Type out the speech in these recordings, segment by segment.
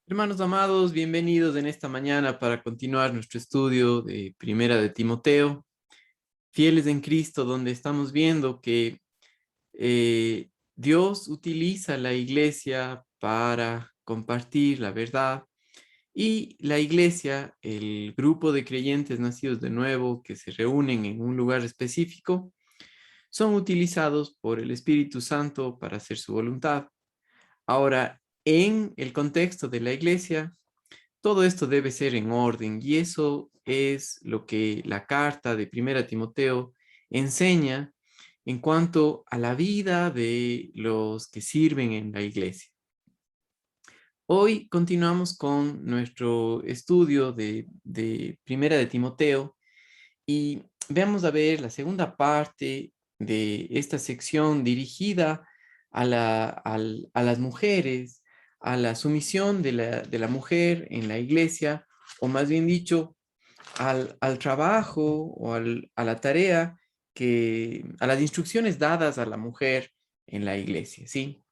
Hermanos amados, bienvenidos en esta mañana para continuar nuestro estudio de Primera de Timoteo, fieles en Cristo, donde estamos viendo que Dios utiliza la iglesia para compartir la verdad y la iglesia, el grupo de creyentes nacidos de nuevo que se reúnen en un lugar específico, son utilizados por el Espíritu Santo para hacer su voluntad. Ahora, en el contexto de la iglesia, todo esto debe ser en orden y eso es lo que la carta de Primera Timoteo enseña en cuanto a la vida de los que sirven en la iglesia. Hoy continuamos con nuestro estudio de Primera de Timoteo y vamos a ver la segunda parte de esta sección dirigida a las mujeres, a la sumisión de la mujer en la iglesia, o más bien dicho, al trabajo o a la tarea a las instrucciones dadas a la mujer en la iglesia, ¿sí?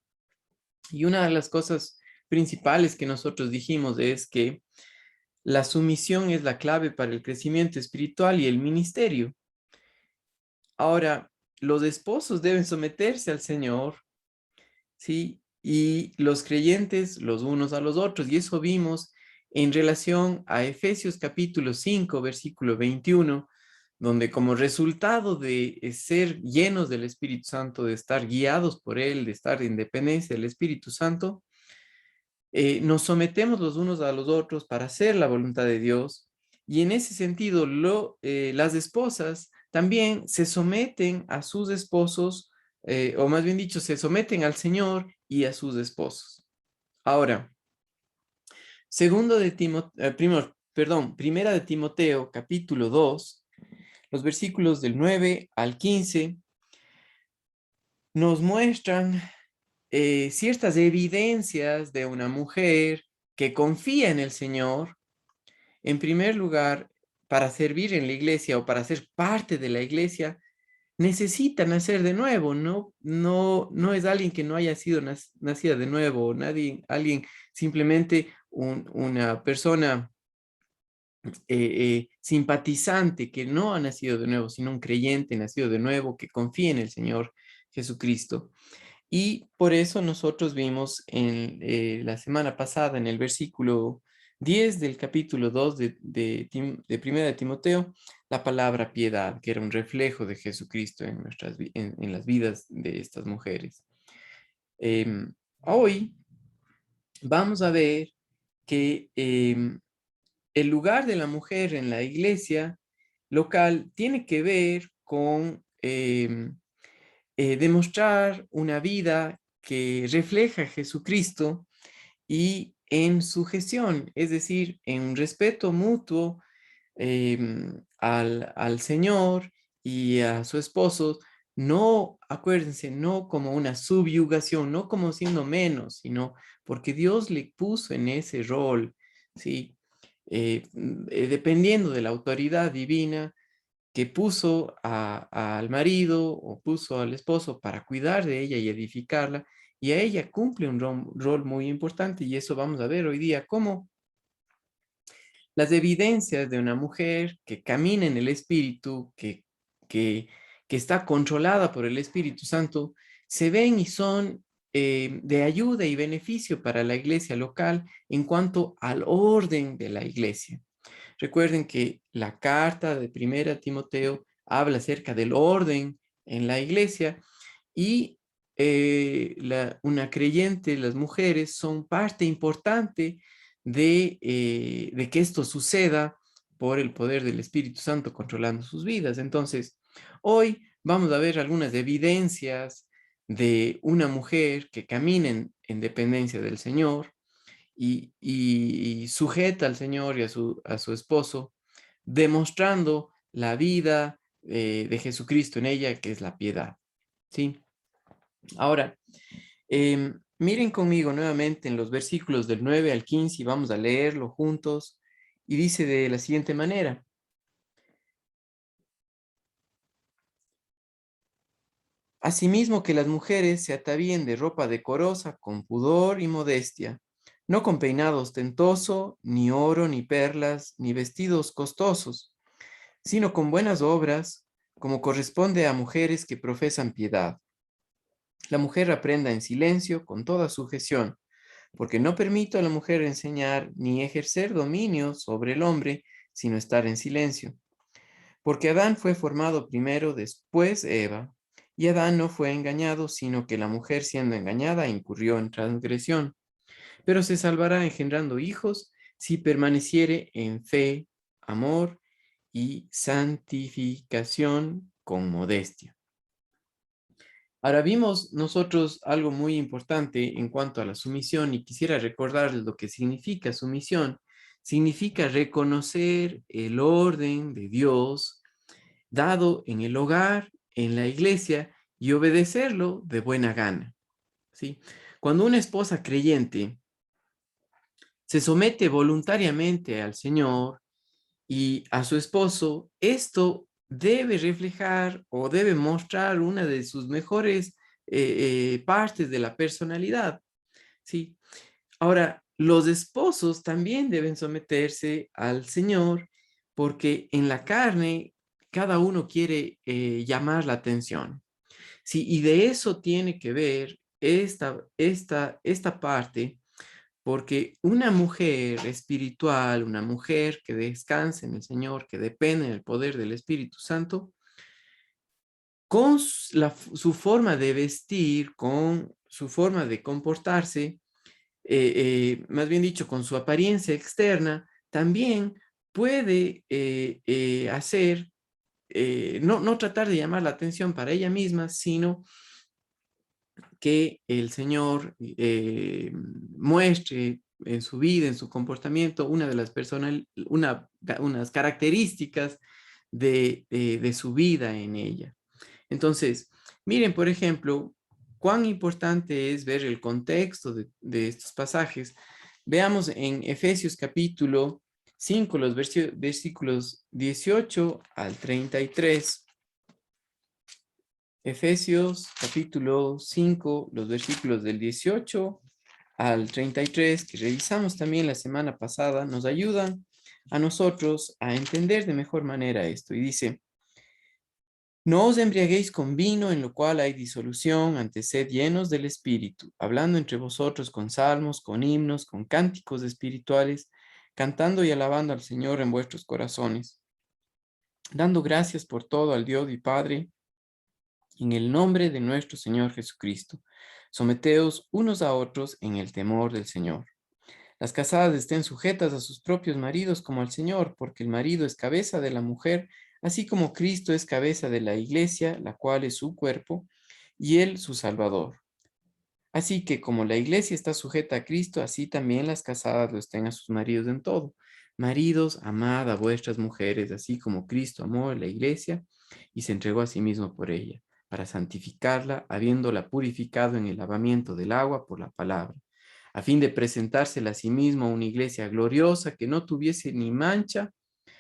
Y una de las cosas principales que nosotros dijimos es que la sumisión es la clave para el crecimiento espiritual y el ministerio. Ahora, los esposos deben someterse al Señor, ¿sí? Y los creyentes los unos a los otros. Y eso vimos en relación a Efesios capítulo 5, versículo 21, donde como resultado de ser llenos del Espíritu Santo, de estar guiados por Él, de estar en dependencia del Espíritu Santo, nos sometemos los unos a los otros para hacer la voluntad de Dios. Y en ese sentido, las esposas también se someten a sus esposos, o más bien dicho, se someten al Señor y a sus esposos. Ahora, primera de Timoteo, capítulo 2, los versículos del 9 al 15, nos muestran ciertas evidencias de una mujer que confía en el Señor. En primer lugar, para servir en la iglesia o para ser parte de la iglesia, necesita nacer de nuevo, no es alguien que no haya sido nacida de nuevo, alguien simplemente una persona simpatizante que no ha nacido de nuevo, sino un creyente nacido de nuevo que confía en el Señor Jesucristo. Y por eso nosotros vimos la semana pasada en el versículo 10 del capítulo 2 de Primera de Timoteo, la palabra piedad, que era un reflejo de Jesucristo en las vidas de estas mujeres. Hoy vamos a ver que el lugar de la mujer en la iglesia local tiene que ver con demostrar una vida que refleja a Jesucristo y en sujeción, es decir, en respeto mutuo al Señor y a su esposo, no, acuérdense, no como una subyugación, no como siendo menos, sino porque Dios le puso en ese rol, ¿sí? Dependiendo de la autoridad divina que puso al marido o puso al esposo para cuidar de ella y edificarla, y a ella cumple un rol muy importante, y eso vamos a ver hoy día, cómo las evidencias de una mujer que camina en el Espíritu, que, que está controlada por el Espíritu Santo, se ven y son de ayuda y beneficio para la iglesia local en cuanto al orden de la iglesia. Recuerden que la carta de Primera Timoteo habla acerca del orden en la iglesia y una creyente, las mujeres, son parte importante de que esto suceda por el poder del Espíritu Santo controlando sus vidas. Entonces, hoy vamos a ver algunas evidencias de una mujer que camina en dependencia del Señor y sujeta al Señor y a su esposo, demostrando la vida de Jesucristo en ella, que es la piedad. ¿Sí? Ahora, miren conmigo nuevamente en los versículos del 9 al 15 y vamos a leerlo juntos. Y dice de la siguiente manera: asimismo que las mujeres se atavíen de ropa decorosa, con pudor y modestia, no con peinado ostentoso, ni oro, ni perlas, ni vestidos costosos, sino con buenas obras, como corresponde a mujeres que profesan piedad. La mujer aprenda en silencio, con toda sujeción, porque no permito a la mujer enseñar ni ejercer dominio sobre el hombre, sino estar en silencio. Porque Adán fue formado primero, después Eva, y Adán no fue engañado, sino que la mujer siendo engañada incurrió en transgresión, pero se salvará engendrando hijos si permaneciere en fe, amor y santificación con modestia. Ahora vimos nosotros algo muy importante en cuanto a la sumisión y quisiera recordarles lo que significa sumisión. Significa reconocer el orden de Dios dado en el hogar, en la iglesia y obedecerlo de buena gana, ¿sí? Cuando una esposa creyente se somete voluntariamente al Señor y a su esposo, esto debe reflejar o debe mostrar una de sus mejores partes de la personalidad, ¿sí? Ahora, los esposos también deben someterse al Señor porque en la carne cada uno quiere llamar la atención, ¿sí? Y de eso tiene que ver esta parte porque una mujer espiritual, una mujer que descansa en el Señor, que depende del poder del Espíritu Santo, con su forma de vestir, con su forma de comportarse, más bien dicho, con su apariencia externa, también puede hacer, no tratar de llamar la atención para ella misma, sino que el Señor muestre en su vida, en su comportamiento, una de las unas características de su vida en ella. Entonces, miren, por ejemplo, cuán importante es ver el contexto de estos pasajes. Veamos en Efesios capítulo 5, los versículos 18 al 33. Efesios capítulo 5, los versículos del 18 al 33, que revisamos también la semana pasada, nos ayudan a nosotros a entender de mejor manera esto. Y dice, no os embriaguéis con vino en lo cual hay disolución, antes sed llenos del Espíritu, hablando entre vosotros con salmos, con himnos, con cánticos espirituales, cantando y alabando al Señor en vuestros corazones, dando gracias por todo al Dios y Padre, en el nombre de nuestro Señor Jesucristo. Someteos unos a otros en el temor del Señor. Las casadas estén sujetas a sus propios maridos como al Señor, porque el marido es cabeza de la mujer, así como Cristo es cabeza de la iglesia, la cual es su cuerpo, y él su Salvador. Así que como la iglesia está sujeta a Cristo, así también las casadas lo estén a sus maridos en todo. Maridos, amad a vuestras mujeres, así como Cristo amó a la iglesia y se entregó a sí mismo por ella, para santificarla, habiéndola purificado en el lavamiento del agua por la palabra, a fin de presentársela a sí mismo a una iglesia gloriosa que no tuviese ni mancha,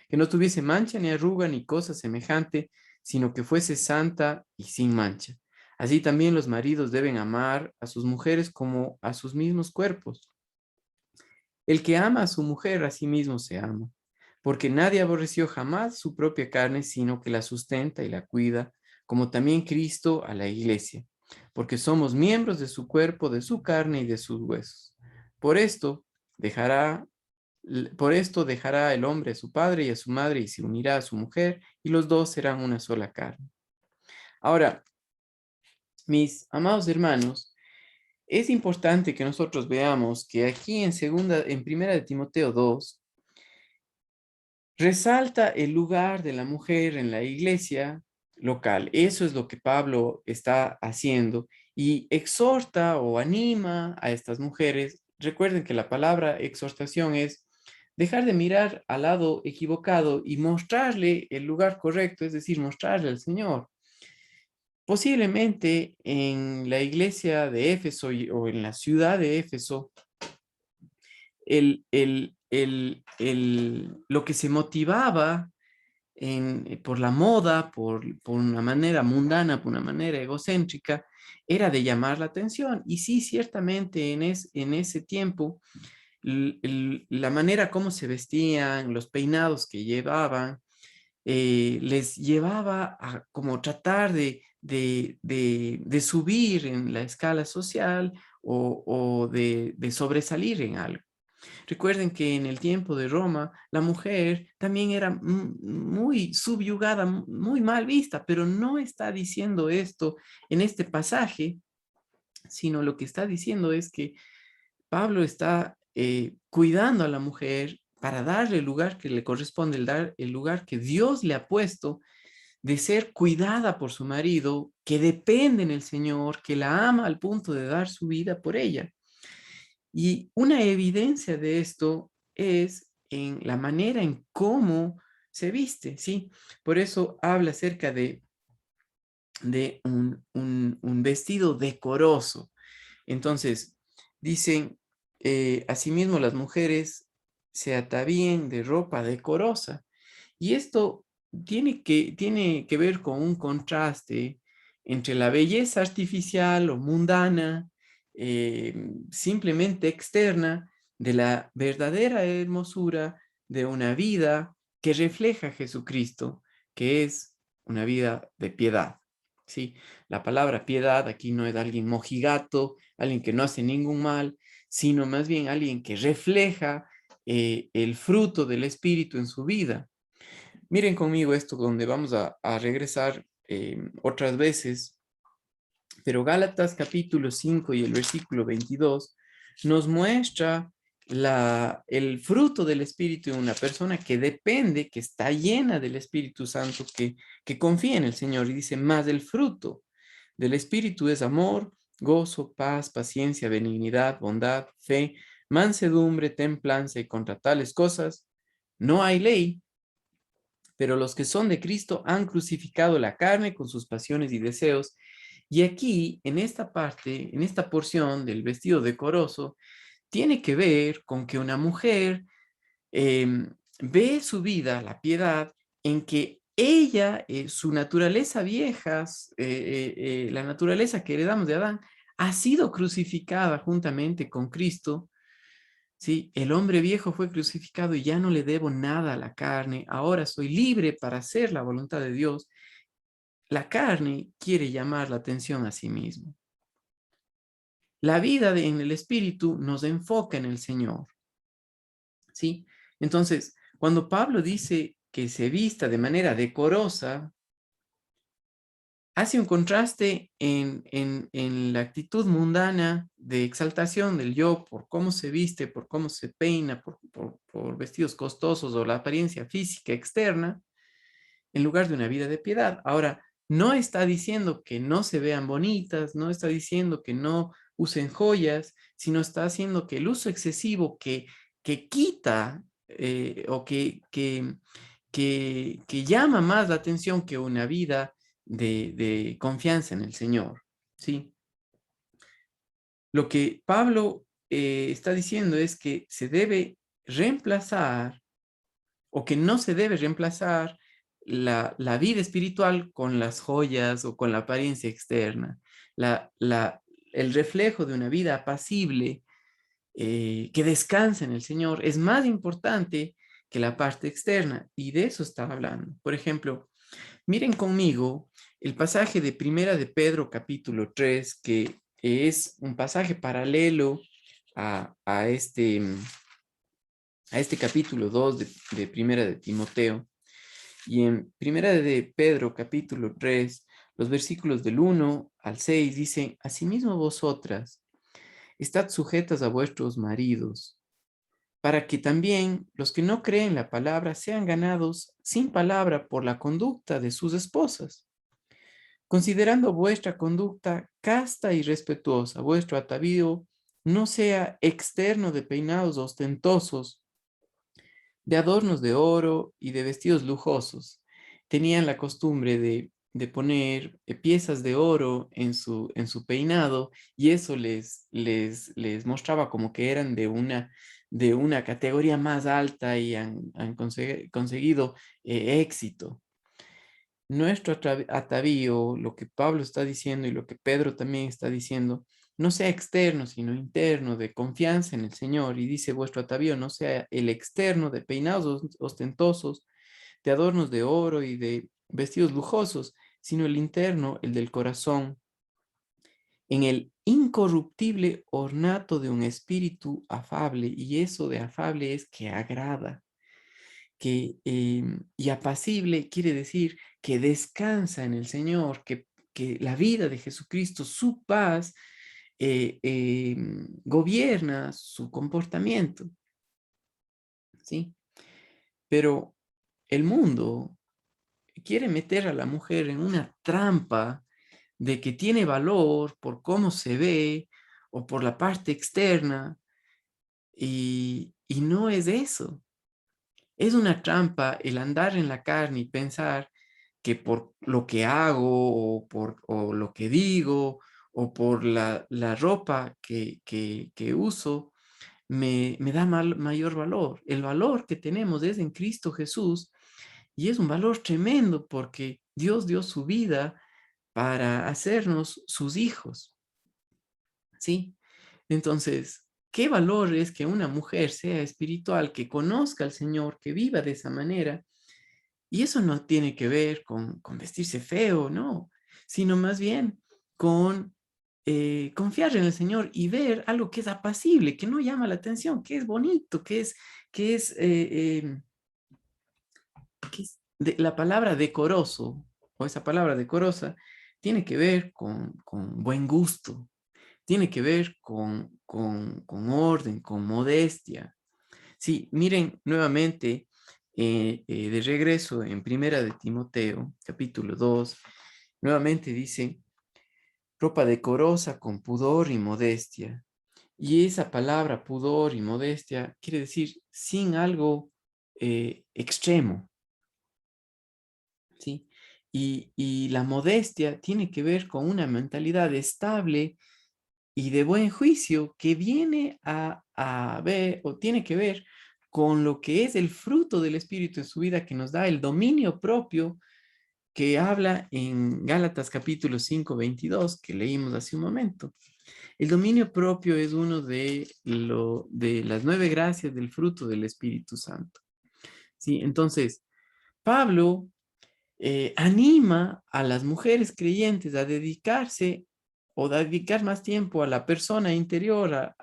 que no tuviese mancha ni arruga ni cosa semejante, sino que fuese santa y sin mancha. Así también los maridos deben amar a sus mujeres como a sus mismos cuerpos. El que ama a su mujer a sí mismo se ama, porque nadie aborreció jamás su propia carne, sino que la sustenta y la cuida, como también Cristo a la iglesia, porque somos miembros de su cuerpo, de su carne y de sus huesos. Por esto dejará por esto dejará el hombre a su padre y a su madre y se unirá a su mujer y los dos serán una sola carne. Ahora, mis amados hermanos, es importante que nosotros veamos que aquí en primera de Timoteo 2, resalta el lugar de la mujer en la iglesia local. Eso es lo que Pablo está haciendo y exhorta o anima a estas mujeres. Recuerden que la palabra exhortación es dejar de mirar al lado equivocado y mostrarle el lugar correcto, es decir, mostrarle al Señor. Posiblemente en la iglesia de Éfeso o en la ciudad de Éfeso, lo que se motivaba por la moda, por una manera mundana, por una manera egocéntrica, era de llamar la atención. Y sí, ciertamente en ese tiempo, la manera como se vestían, los peinados que llevaban, les llevaba a como tratar de subir en la escala social o de sobresalir en algo. Recuerden que en el tiempo de Roma, la mujer también era muy subyugada, muy mal vista, pero no está diciendo esto en este pasaje, sino lo que está diciendo es que Pablo está cuidando a la mujer para darle el lugar que le corresponde, el lugar que Dios le ha puesto de ser cuidada por su marido, que depende en el Señor, que la ama al punto de dar su vida por ella. Y una evidencia de esto es en la manera en cómo se viste, ¿sí? Por eso habla acerca de un vestido decoroso. Entonces, dicen, asimismo las mujeres se atavíen de ropa decorosa. Y esto tiene que ver con un contraste entre la belleza artificial o mundana, simplemente externa, de la verdadera hermosura de una vida que refleja a Jesucristo, que es una vida de piedad. Sí, la palabra piedad aquí no es de alguien mojigato, alguien que no hace ningún mal, sino más bien alguien que refleja el fruto del Espíritu en su vida. Miren conmigo esto donde vamos a regresar otras veces, pero Gálatas capítulo 5 y el versículo 22 nos muestra el fruto del Espíritu de una persona que depende, que está llena del Espíritu Santo, que confía en el Señor. Y dice, más el fruto del Espíritu es amor, gozo, paz, paciencia, benignidad, bondad, fe, mansedumbre, templanza, y contra tales cosas no hay ley. Pero los que son de Cristo han crucificado la carne con sus pasiones y deseos. Y aquí, en esta parte, en esta porción del vestido decoroso, tiene que ver con que una mujer ve su vida, la piedad, en que ella, su naturaleza vieja, la naturaleza que heredamos de Adán, ha sido crucificada juntamente con Cristo. Sí, el hombre viejo fue crucificado y ya no le debo nada a la carne. Ahora soy libre para hacer la voluntad de Dios. La carne quiere llamar la atención a sí mismo. La vida en el espíritu nos enfoca en el Señor. ¿Sí? Entonces, cuando Pablo dice que se vista de manera decorosa, hace un contraste en la actitud mundana de exaltación del yo por cómo se viste, por cómo se peina, por vestidos costosos o la apariencia física externa, en lugar de una vida de piedad. Ahora, no está diciendo que no se vean bonitas, no está diciendo que no usen joyas, sino está haciendo que el uso excesivo que quita o que llama más la atención que una vida de confianza en el Señor, ¿sí? Lo que Pablo está diciendo es que se debe reemplazar o que no se debe reemplazar la vida espiritual con las joyas o con la apariencia externa. La, la, el reflejo de una vida apacible que descansa en el Señor es más importante que la parte externa y de eso está hablando. Por ejemplo, miren conmigo el pasaje de Primera de Pedro capítulo 3, que es un pasaje paralelo a este capítulo 2 de Primera de Timoteo. Y en Primera de Pedro capítulo 3, los versículos del 1 al 6 dicen, asimismo vosotras, estad sujetas a vuestros maridos, para que también los que no creen la palabra sean ganados sin palabra por la conducta de sus esposas, considerando vuestra conducta casta y respetuosa, vuestro atavío no sea externo de peinados ostentosos, de adornos de oro y de vestidos lujosos. Tenían la costumbre de poner piezas de oro en su peinado y eso les mostraba como que eran de una categoría más alta y han conseguido éxito. nuestro atavío, lo que Pablo está diciendo y lo que Pedro también está diciendo, no sea externo, sino interno, de confianza en el Señor. Y dice, vuestro atavío no sea el externo de peinados ostentosos, de adornos de oro y de vestidos lujosos, sino el interno, el del corazón, en el incorruptible ornato de un espíritu afable. Y eso de afable es que agrada, y apacible quiere decir que descansa en el Señor, que la vida de Jesucristo, su paz, gobierna su comportamiento, ¿sí? Pero el mundo quiere meter a la mujer en una trampa de que tiene valor por cómo se ve o por la parte externa, y no es eso. Es una trampa el andar en la carne y pensar que por lo que hago o lo que digo o por la ropa que uso me da mayor valor. El valor que tenemos es en Cristo Jesús y es un valor tremendo porque Dios dio su vida para hacernos sus hijos, ¿sí? Entonces, ¿qué valor es que una mujer sea espiritual, que conozca al Señor, que viva de esa manera? Y eso no tiene que ver con vestirse feo, no, sino más bien con confiar en el Señor y ver algo que es apacible, que no llama la atención, que es bonito, que es, la palabra decoroso, o esa palabra decorosa, tiene que ver con buen gusto, tiene que ver con orden, con modestia. Sí, miren nuevamente de regreso en Primera de Timoteo, capítulo 2, nuevamente dice, ropa decorosa con pudor y modestia. Y esa palabra pudor y modestia quiere decir sin algo extremo, ¿sí? Y la modestia tiene que ver con una mentalidad estable y de buen juicio que viene a ver o tiene que ver con lo que es el fruto del Espíritu en su vida que nos da el dominio propio que habla en Gálatas capítulo 5 22 que leímos hace un momento. El dominio propio es uno de las 9 gracias del fruto del Espíritu Santo. ¿Sí? Entonces, Pablo anima a las mujeres creyentes a dedicarse o dedicar más tiempo a la persona interior,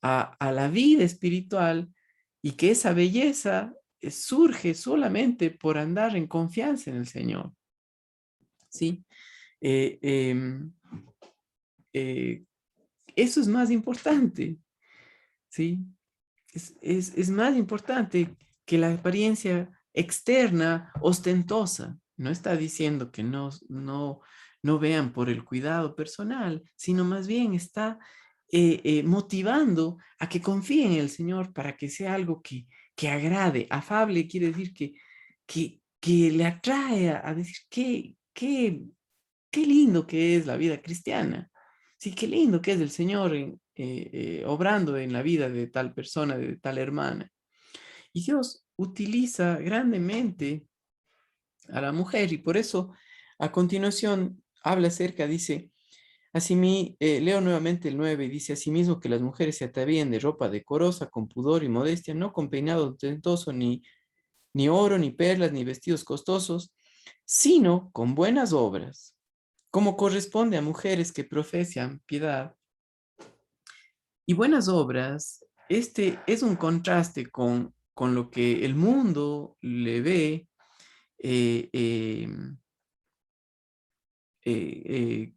a la vida espiritual, y que esa belleza surge solamente por andar en confianza en el Señor. ¿Sí? Eh, em, eh, Eso es más importante, ¿sí? Es más importante que la apariencia externa ostentosa. No está diciendo que no vean por el cuidado personal, sino más bien está motivando a que confíen en el Señor para que sea algo que agrade. Afable quiere decir que le atrae a decir qué lindo que es la vida cristiana. Sí, qué lindo que es el Señor obrando en la vida de tal persona, de tal hermana. Y Dios utiliza grandemente a la mujer y por eso a continuación habla acerca, dice, leo nuevamente el 9 y dice, asimismo que las mujeres se atavíen de ropa decorosa, con pudor y modestia, no con peinado ostentoso, ni oro, ni perlas, ni vestidos costosos, sino con buenas obras, como corresponde a mujeres que profesan piedad. Y buenas obras, este es un contraste con lo que el mundo le ve eh, eh, eh,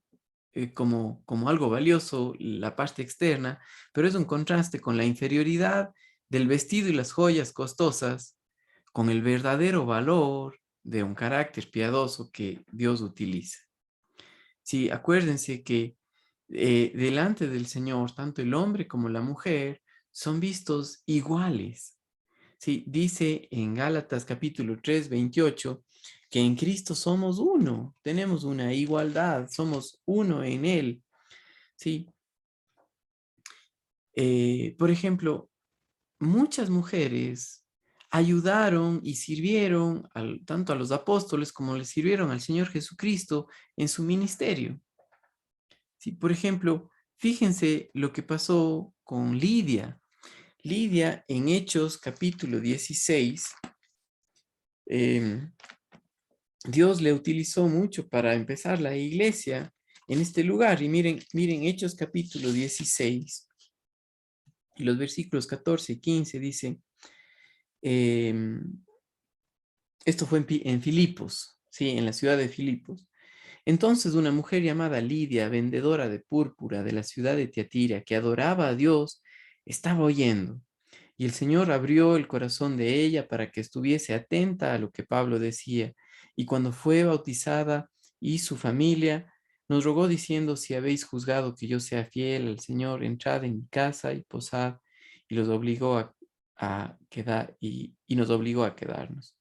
eh, como algo valioso, la parte externa, pero es un contraste con la inferioridad del vestido y las joyas costosas, con el verdadero valor de un carácter piadoso que Dios utiliza. Sí, acuérdense que delante del Señor, tanto el hombre como la mujer son vistos iguales. Sí, dice en Gálatas capítulo 3 28 que en Cristo somos uno, tenemos una igualdad, somos uno en Él. Sí, por ejemplo, muchas mujeres ayudaron y sirvieron tanto a los apóstoles como le sirvieron al Señor Jesucristo en su ministerio. Sí, por ejemplo, fíjense lo que pasó con Lidia. Lidia en Hechos capítulo 16, em, Dios le utilizó mucho para empezar la iglesia en este lugar. Y miren Hechos capítulo 16 y los versículos 14 y 15 dice, em, esto fue en Filipos, ¿sí? En la ciudad de Filipos. Entonces una mujer llamada Lidia, vendedora de púrpura de la ciudad de Tiatira, que adoraba a Dios, estaba oyendo. Y el Señor abrió el corazón de ella para que estuviese atenta a lo que Pablo decía. Y cuando fue bautizada y su familia, nos rogó diciendo, si habéis juzgado que yo sea fiel al Señor, entrad en mi casa y posad. Y los obligó a quedar y nos obligó a quedarnos.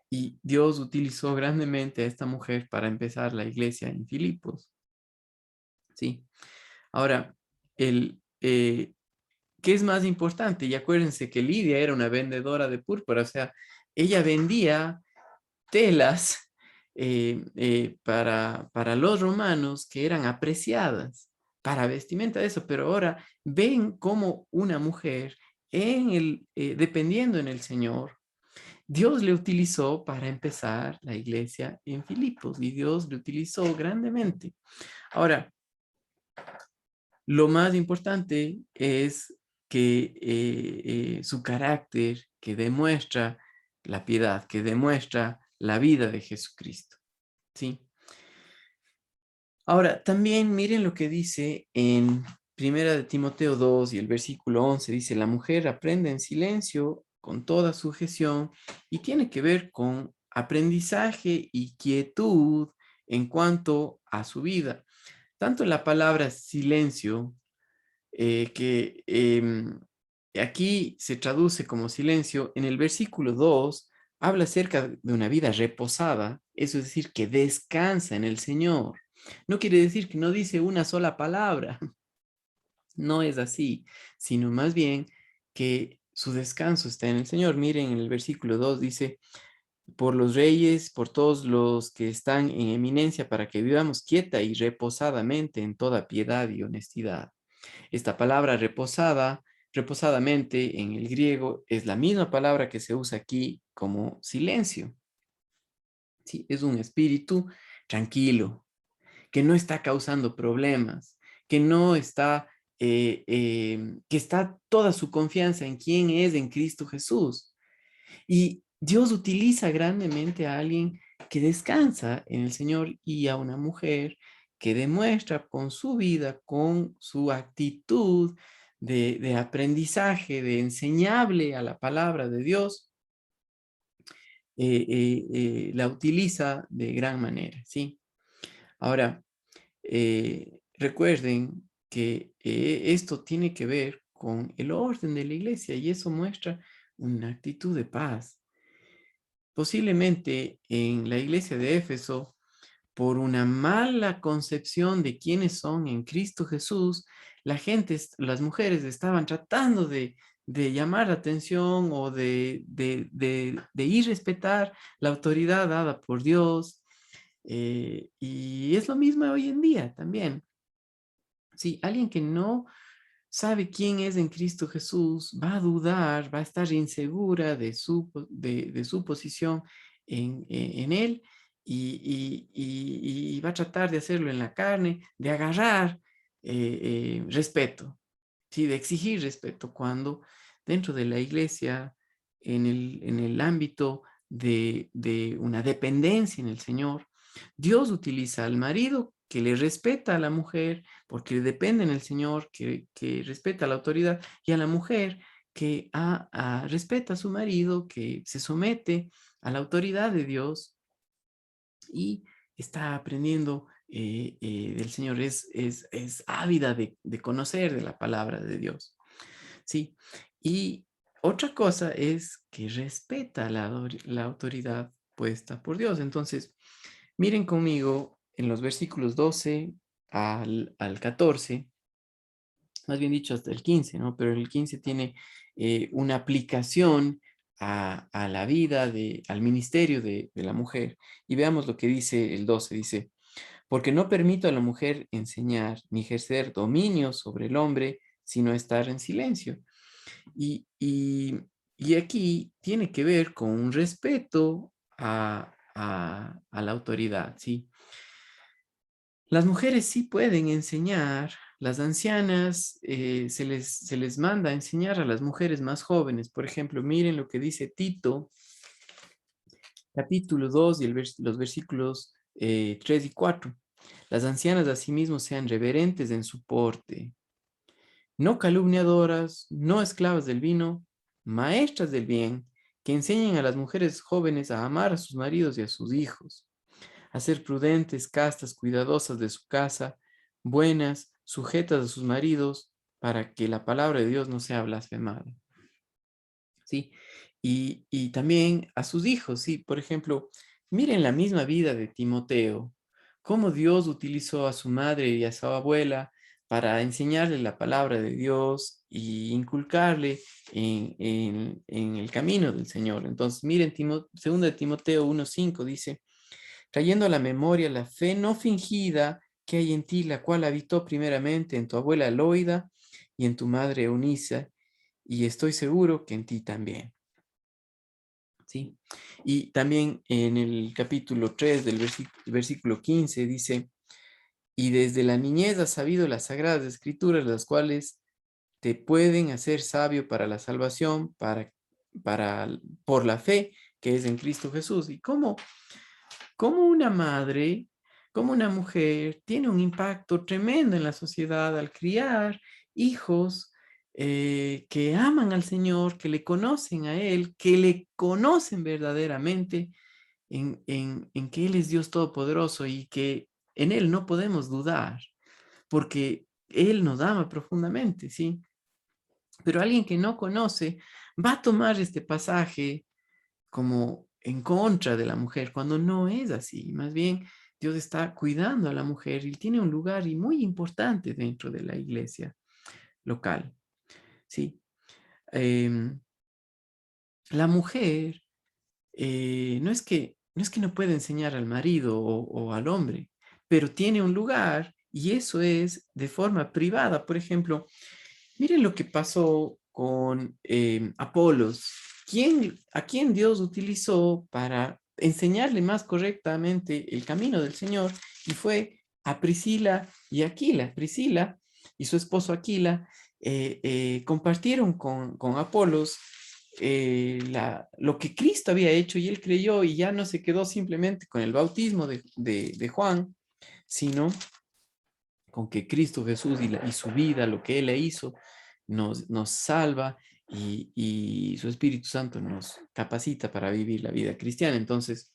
Y Dios utilizó grandemente a esta mujer para empezar la iglesia en Filipos. Sí. Ahora, ¿qué es más importante? Y acuérdense que Lidia era una vendedora de púrpura, o sea, ella vendía telas para los romanos que eran apreciadas para vestimenta de eso, pero ahora ven como una mujer dependiendo en el Señor, Dios le utilizó para empezar la iglesia en Filipos y Dios le utilizó grandemente. Ahora, lo más importante es que su carácter, que demuestra la piedad, que demuestra la vida de Jesucristo. ¿Sí? Ahora, también miren lo que dice en Primera de Timoteo 2 y el versículo 11, dice, la mujer aprende en silencio con toda sujeción y tiene que ver con aprendizaje y quietud en cuanto a su vida. Tanto la palabra silencio, que aquí se traduce como silencio, en el versículo 2 habla acerca de una vida reposada, eso es decir, que descansa en el Señor. No quiere decir que no dice una sola palabra, no es así, sino más bien que su descanso está en el Señor. Miren, en el versículo 2 dice, por los reyes, por todos los que están en eminencia, para que vivamos quieta y reposadamente en toda piedad y honestidad. Esta palabra reposadamente en el griego, es la misma palabra que se usa aquí como silencio. Sí, es un espíritu tranquilo, que no está causando problemas, que no está, que está toda su confianza en quién es en Cristo Jesús. Y Dios utiliza grandemente a alguien que descansa en el Señor y a una mujer que demuestra con su vida, con su actitud de aprendizaje, de enseñable a la palabra de Dios, la utiliza de gran manera, ¿sí? Ahora, recuerden que esto tiene que ver con el orden de la iglesia y eso muestra una actitud de paz. Posiblemente en la iglesia de Éfeso, por una mala concepción de quiénes son en Cristo Jesús, la gente, las mujeres estaban tratando de llamar la atención o de irrespetar la autoridad dada por Dios. Y es lo mismo hoy en día también. Sí, alguien que no sabe quién es en Cristo Jesús, va a dudar, va a estar insegura de su posición en Él y va a tratar de hacerlo en la carne, de agarrar respeto, ¿sí? De exigir respeto, cuando dentro de la iglesia, en el ámbito de una dependencia en el Señor, Dios utiliza al marido que le respeta a la mujer, porque depende en el Señor, que respeta la autoridad, y a la mujer que respeta a su marido, que se somete a la autoridad de Dios y está aprendiendo del Señor, es ávida de conocer de la palabra de Dios. ¿Sí? Y otra cosa es que respeta la autoridad puesta por Dios. Entonces, miren conmigo en los versículos 12 al 14, más bien dicho hasta el 15, ¿no? Pero el 15 tiene una aplicación a la vida, al ministerio de la mujer. Y veamos lo que dice el 12, dice, porque no permito a la mujer enseñar ni ejercer dominio sobre el hombre, sino estar en silencio. Y, y, y aquí tiene que ver con un respeto a la autoridad, ¿sí? Las mujeres sí pueden enseñar, las ancianas se les manda a enseñar a las mujeres más jóvenes. Por ejemplo, miren lo que dice Tito, capítulo 2 y los versículos 3 y 4. Las ancianas asimismo sean reverentes en su porte, no calumniadoras, no esclavas del vino, maestras del bien, que enseñen a las mujeres jóvenes a amar a sus maridos y a sus hijos, a ser prudentes, castas, cuidadosas de su casa, buenas, sujetas a sus maridos, para que la palabra de Dios no sea blasfemada. ¿Sí? Y también a sus hijos, ¿sí? Por ejemplo, miren la misma vida de Timoteo, cómo Dios utilizó a su madre y a su abuela para enseñarle la palabra de Dios y inculcarle en el camino del Señor. Entonces, miren, 2 Timoteo 1:5 dice, trayendo a la memoria la fe no fingida que hay en ti, la cual habitó primeramente en tu abuela Loida y en tu madre Eunice, y estoy seguro que en ti también. ¿Sí? Y también en el capítulo 3 del versículo 15 dice, y desde la niñez has sabido las sagradas escrituras, las cuales te pueden hacer sabio para la salvación, para, por la fe que es en Cristo Jesús. ¿Y cómo una madre, cómo una mujer tiene un impacto tremendo en la sociedad al criar hijos que aman al Señor, que le conocen a Él, que le conocen verdaderamente en que Él es Dios Todopoderoso y que en Él no podemos dudar, porque Él nos ama profundamente, ¿sí? Pero alguien que no conoce va a tomar este pasaje como en contra de la mujer, cuando no es así. Más bien, Dios está cuidando a la mujer y tiene un lugar y muy importante dentro de la iglesia local, ¿sí? Em, la mujer no es que no pueda enseñar al marido o al hombre, pero tiene un lugar y eso es de forma privada. Por ejemplo, miren lo que pasó con Apolos. ¿A quién Dios utilizó para enseñarle más correctamente el camino del Señor? Y fue a Priscila y Aquila. Priscila y su esposo Aquila compartieron con Apolos lo que Cristo había hecho y él creyó y ya no se quedó simplemente con el bautismo de Juan, sino con que Cristo Jesús y su vida, lo que Él le hizo, nos salva y su Espíritu Santo nos capacita para vivir la vida cristiana. Entonces,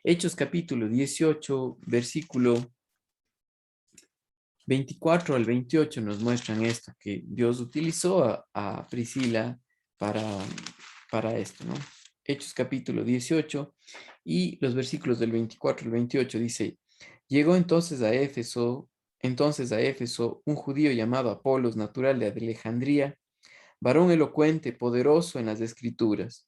Hechos capítulo 18, versículo 24 al 28 nos muestran esto, que Dios utilizó a Priscila para, para esto, ¿no? Hechos capítulo 18 y los versículos del 24 al 28 dice, llegó entonces a Éfeso un judío llamado Apolos, natural de Alejandría, varón elocuente, poderoso en las escrituras.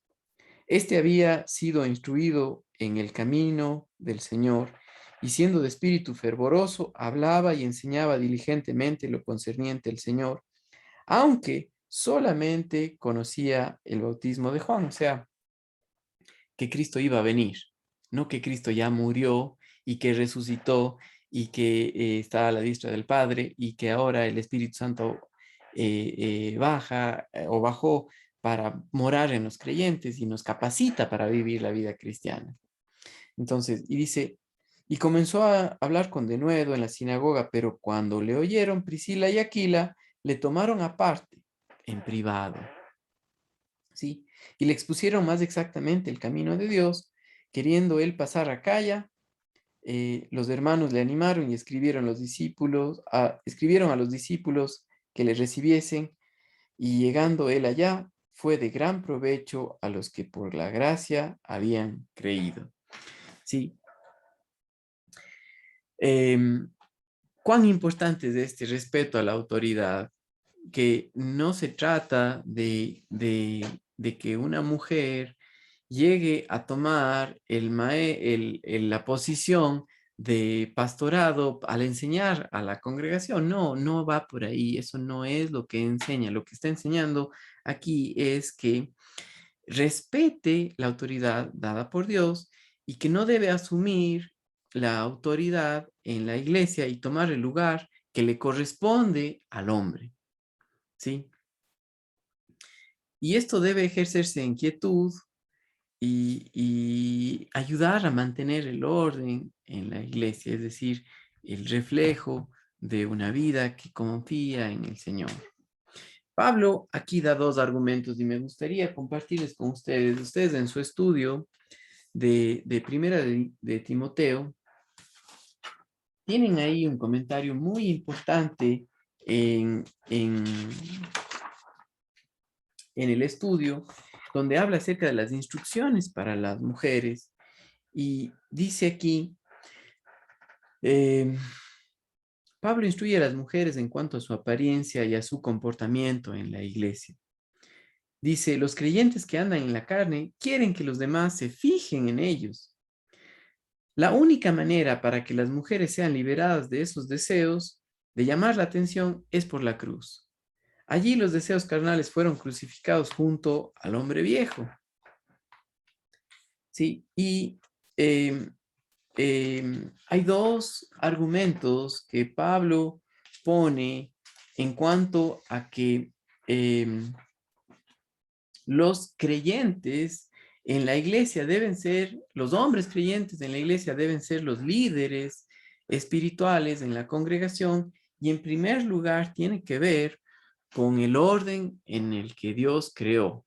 Este había sido instruido en el camino del Señor y siendo de espíritu fervoroso, hablaba y enseñaba diligentemente lo concerniente al Señor, aunque solamente conocía el bautismo de Juan, o sea, que Cristo iba a venir, no que Cristo ya murió y que resucitó y que está a la diestra del Padre y que ahora el Espíritu Santo baja o bajó para morar en los creyentes y nos capacita para vivir la vida cristiana. Entonces, y dice, y comenzó a hablar con denuedo en la sinagoga, pero cuando le oyeron Priscila y Aquila, le tomaron aparte, en privado, ¿sí? Y le expusieron más exactamente el camino de Dios, queriendo él pasar a Acaya. Los hermanos le animaron y escribieron a los discípulos que le recibiesen, y llegando él allá, fue de gran provecho a los que por la gracia habían creído. Sí. Em, ¿Cuán importante es este respeto a la autoridad? Que no se trata de que una mujer llegue a tomar la posición de pastorado al enseñar a la congregación. No, no va por ahí. Eso no es lo que enseña. Lo que está enseñando aquí es que respete la autoridad dada por Dios y que no debe asumir la autoridad en la iglesia y tomar el lugar que le corresponde al hombre, ¿sí? Y esto debe ejercerse en quietud y ayudar a mantener el orden en la iglesia, es decir, el reflejo de una vida que confía en el Señor. Pablo aquí da dos argumentos y me gustaría compartirles con ustedes. Ustedes en su estudio de Primera de Timoteo tienen ahí un comentario muy importante en el estudio, donde habla acerca de las instrucciones para las mujeres. Y dice aquí, eh, Pablo instruye a las mujeres en cuanto a su apariencia y a su comportamiento en la iglesia. Dice, los creyentes que andan en la carne quieren que los demás se fijen en ellos. La única manera para que las mujeres sean liberadas de esos deseos de llamar la atención es por la cruz. Allí los deseos carnales fueron crucificados junto al hombre viejo. Sí, y hay dos argumentos que Pablo pone en cuanto a que los creyentes en la iglesia deben ser, los hombres creyentes en la iglesia deben ser los líderes espirituales en la congregación y en primer lugar tiene que ver con el orden en el que Dios creó.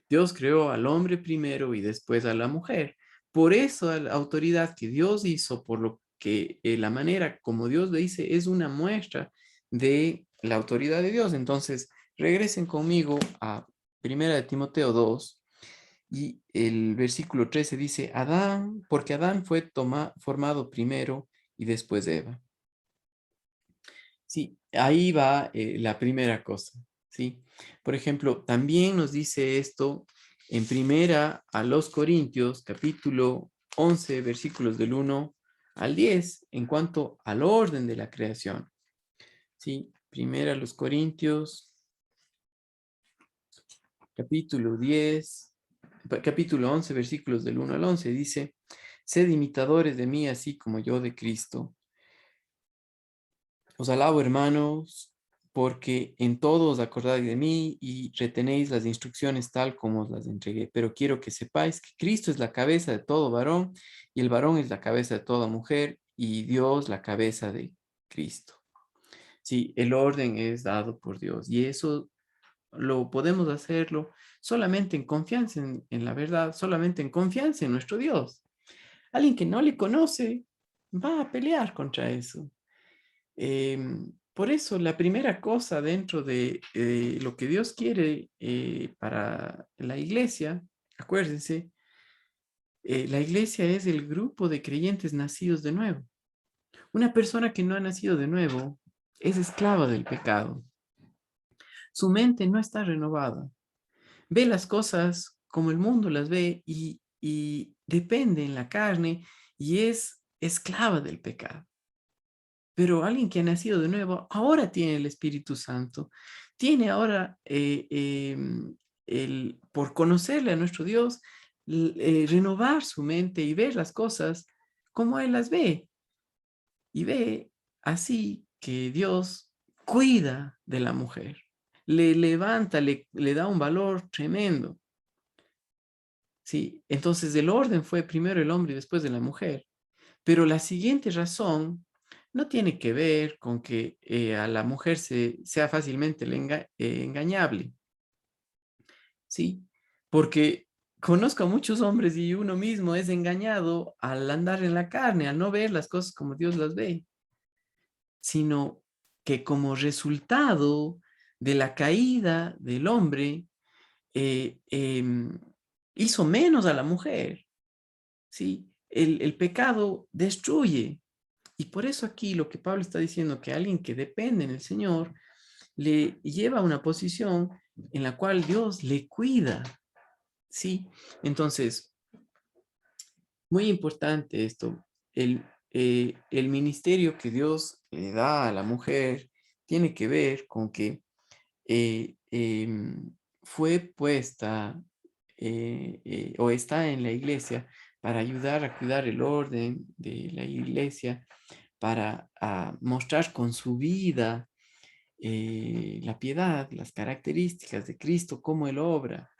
Dios creó al hombre primero y después a la mujer. Por eso la autoridad que Dios hizo, por lo que la manera como Dios le dice, es una muestra de la autoridad de Dios. Entonces, regresen conmigo a Primera de Timoteo 2 y el versículo 13 dice, Adán, porque Adán fue formado primero y después Eva. Sí, ahí va la primera cosa, ¿sí? Por ejemplo, también nos dice esto en primera a los Corintios, capítulo 11, versículos del 1 al 10, en cuanto al orden de la creación, ¿sí? Primera a los Corintios, capítulo 10, capítulo 11, versículos del 1 al 11, dice, sed imitadores de mí, así como yo de Cristo. Os alabo, hermanos, porque en todo os acordáis de mí y retenéis las instrucciones tal como os las entregué. Pero quiero que sepáis que Cristo es la cabeza de todo varón y el varón es la cabeza de toda mujer y Dios la cabeza de Cristo. Sí, el orden es dado por Dios y eso lo podemos hacerlo solamente en confianza en la verdad, solamente en confianza en nuestro Dios. Alguien que no le conoce va a pelear contra eso. Por eso, la primera cosa dentro de lo que Dios quiere para la iglesia, acuérdense, la iglesia es el grupo de creyentes nacidos de nuevo. Una persona que no ha nacido de nuevo es esclava del pecado. Su mente no está renovada. Ve las cosas como el mundo las ve y depende en la carne y es esclava del pecado. Pero alguien que ha nacido de nuevo ahora tiene el Espíritu Santo, tiene ahora por conocerle a nuestro Dios, renovar su mente y ver las cosas como Él las ve. Y ve así que Dios cuida de la mujer, le levanta, le da un valor tremendo. ¿Sí? Entonces el orden fue primero el hombre y después de la mujer. Pero la siguiente razón no tiene que ver con que a la mujer sea fácilmente engañable, ¿sí? Porque conozco a muchos hombres y uno mismo es engañado al andar en la carne, al no ver las cosas como Dios las ve, sino que como resultado de la caída del hombre, hizo menos a la mujer, ¿sí? El pecado destruye. Y por eso aquí lo que Pablo está diciendo, que alguien que depende en el Señor le lleva a una posición en la cual Dios le cuida, ¿sí? Entonces, muy importante esto, el ministerio que Dios le da a la mujer tiene que ver con que fue puesta o está en la iglesia para ayudar a cuidar el orden de la iglesia, para mostrar con su vida la piedad, las características de Cristo, cómo Él obra,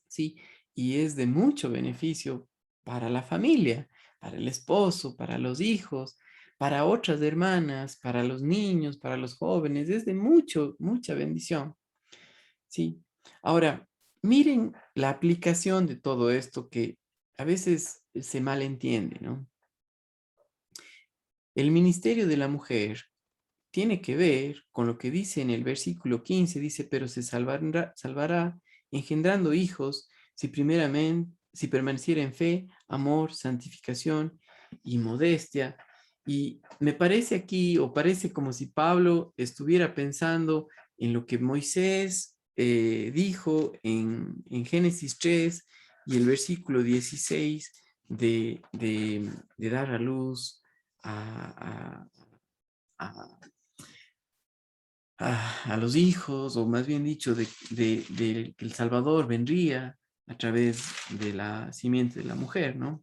¿sí? Y es de mucho beneficio para la familia, para el esposo, para los hijos, para otras hermanas, para los niños, para los jóvenes, es de mucha bendición, ¿sí? Ahora, miren la aplicación de todo esto que a veces se malentiende, ¿no? El ministerio de la mujer tiene que ver con lo que dice en el versículo 15, dice, pero se salvará engendrando hijos si primeramente, si permaneciera en fe, amor, santificación y modestia. Y me parece aquí, o parece como si Pablo estuviera pensando en lo que Moisés dijo en Génesis 3 y el versículo 16 de dar a luz a, a, a los hijos, o más bien dicho, de que el Salvador vendría a través de la simiente de la mujer, ¿no?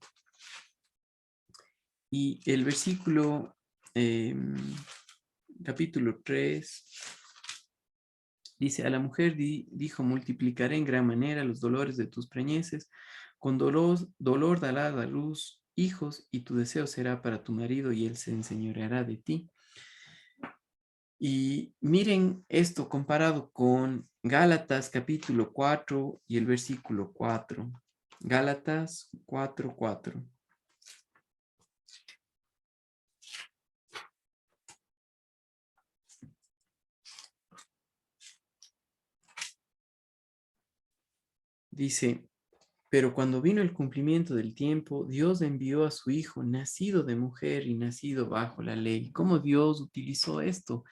Y el versículo, capítulo 3 dice, a la mujer dijo, multiplicaré en gran manera los dolores de tus preñeces, con dolor dará a la luz hijos, y tu deseo será para tu marido, y él se enseñoreará de ti. Y miren esto comparado con Gálatas capítulo 4 y el versículo 4. Gálatas 4:4. Dice, pero cuando vino el cumplimiento del tiempo, Dios envió a su Hijo, nacido de mujer y nacido bajo la ley. ¿Cómo Dios utilizó esto?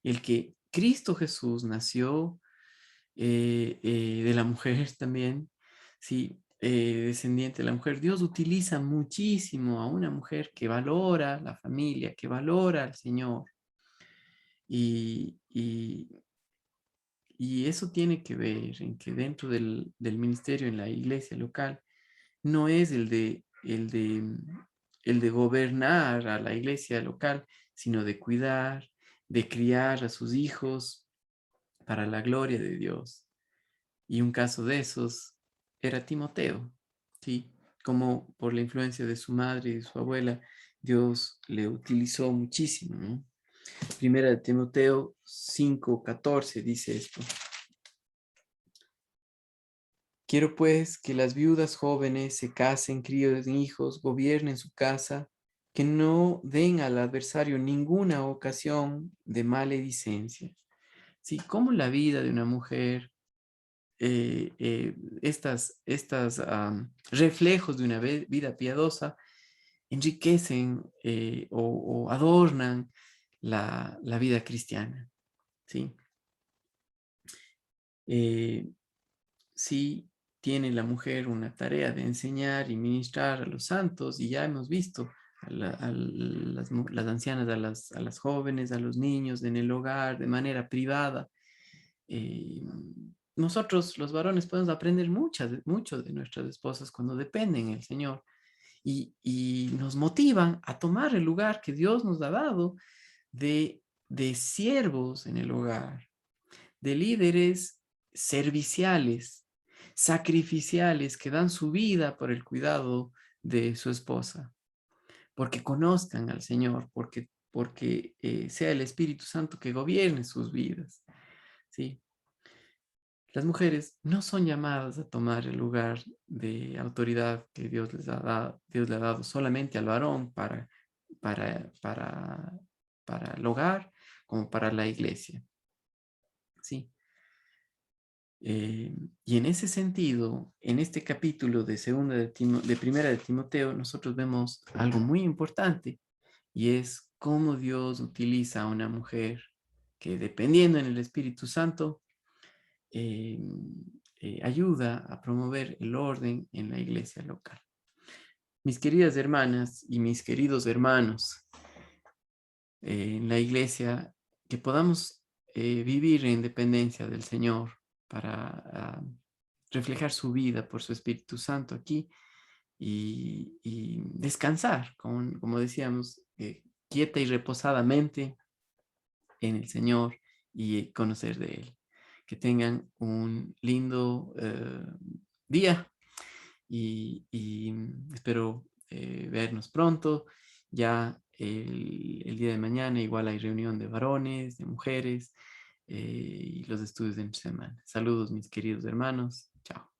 El que Cristo Jesús nació de la mujer también, sí, descendiente de la mujer. Dios utiliza muchísimo a una mujer que valora la familia, que valora al Señor. Y, y, y eso tiene que ver en que dentro del ministerio en la iglesia local no es el de gobernar a la iglesia local, sino de cuidar, de criar a sus hijos para la gloria de Dios. Y un caso de esos era Timoteo, ¿sí? Como por la influencia de su madre y de su abuela, Dios le utilizó muchísimo, ¿no? Primera de Timoteo 5:14 dice esto. Quiero pues que las viudas jóvenes se casen, críen hijos, gobiernen su casa, que no den al adversario ninguna ocasión de maledicencia. ¿Sí? Como la vida de una mujer estas reflejos de una vida piadosa enriquecen o adornan la vida cristiana, ¿sí? Eh, sí tiene la mujer una tarea de enseñar y ministrar a los santos, y ya hemos visto las ancianas, a las jóvenes, a los niños en el hogar, de manera privada. eh, Nosotros, los varones, podemos aprender mucho de nuestras esposas cuando dependen del Señor y nos motivan a tomar el lugar que Dios nos ha dado de siervos en el hogar, de líderes serviciales, sacrificiales, que dan su vida por el cuidado de su esposa, porque conozcan al Señor, porque sea el Espíritu Santo que gobierne sus vidas, ¿sí? Las mujeres no son llamadas a tomar el lugar de autoridad que Dios Dios le ha dado solamente al varón para, para, para el hogar como para la iglesia. ¿Sí? Y en ese sentido, en este capítulo de Primera de Timoteo, nosotros vemos algo muy importante, y es cómo Dios utiliza a una mujer que, dependiendo en el Espíritu Santo, ayuda a promover el orden en la iglesia local. Mis queridas hermanas y mis queridos hermanos, en la iglesia, que podamos vivir en dependencia del Señor para reflejar su vida por su Espíritu Santo aquí y descansar, como decíamos, quieta y reposadamente en el Señor y conocer de Él. Que tengan un lindo día y espero vernos pronto. Ya el día de mañana igual hay reunión de varones, de mujeres y los estudios de entre semana. Saludos mis queridos hermanos. Chao.